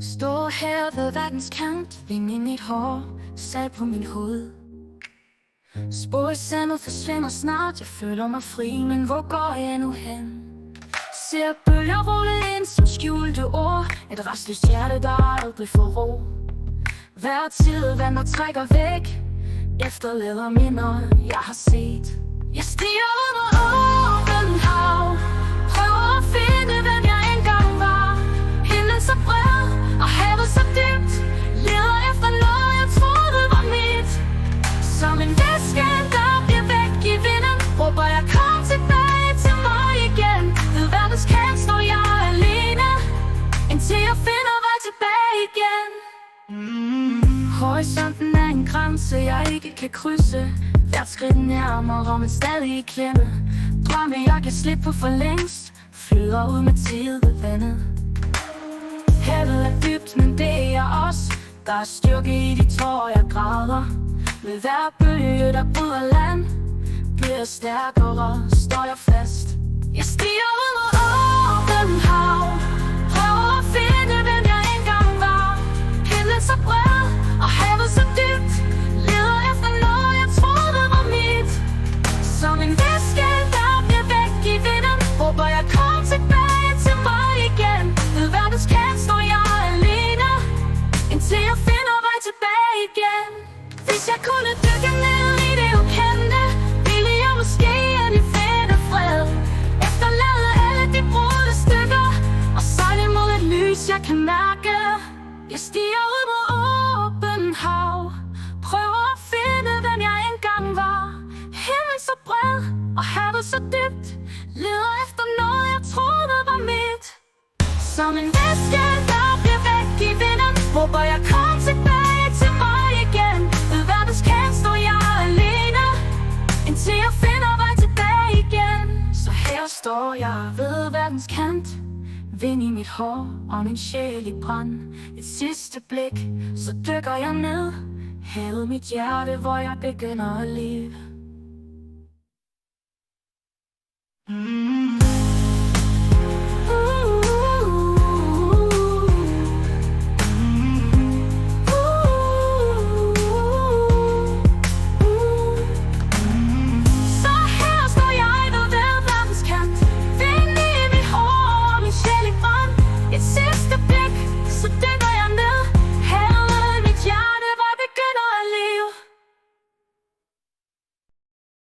Stå her ved verdens kant, vind i mit hår, salt på min hud. Spor i sandet forsvinder snart, jeg føler mig fri, men hvor går jeg nu hen? Ser bølger rulle ind som skjulte ord, et restløst hjerte, der aldrig får ro. Hver tid vand, der trækker væk, efterlader minder, jeg har set. Jeg stiger ud mod åben hav, prøver at finde, hvem jeg engang var. Himlen så bred, og havet så dybt, leder efter noget, jeg troede var mit. Som en væske, der bliver væk i vinden, råber jeg, kom tilbage til mig igen. Ved verdens kant står jeg alene, indtil jeg finder vej tilbage igen. Horisonten er en grænse, jeg ikke kan krydse. Hvert skridt nærmere, men stadig i klemme. Drømme, jeg kan slippe på for længst, flyder ud med tid ved vandet. Havet er dybt, men det er jeg også. Der er styrke i de tårer, jeg græder. Med hver bølge, der bryder land, bliver jeg stærkere, står jeg fast. Jeg stiger ud mod åben hav, prøver at finde, hvem jeg engang var. Himlen så bred, og havet så dybt, leder efter noget, jeg troede var mit. Som en væske, der bliver væk i vinden, råber jeg, kom tilbage til mig igen. Ved verdens kant står jeg alene, indtil jeg finder vej tilbage igen. Hvis jeg kunne dykke ned i det ukendte, ville jeg måske endelig finde fred. Efterlade alle de brudte stykker, og sejle mod et lys, jeg kan mærke. Jeg stiger ud mod åben hav, prøver at finde, hvem jeg engang var. Himlen så bred, og havet så dybt, leder efter noget, jeg troede var mit. Som en væske, der bliver væk i vinden, råber jeg, kom tilbage til mig igen. Ved verdens kant står jeg alene, indtil jeg finder vej tilbage igen. Så her står jeg ved verdens kant, vind i mit hår og min sjæl i brand. Et sidste blik, så dykker jeg ned, havet mit hjerte, hvor jeg begynder at leve.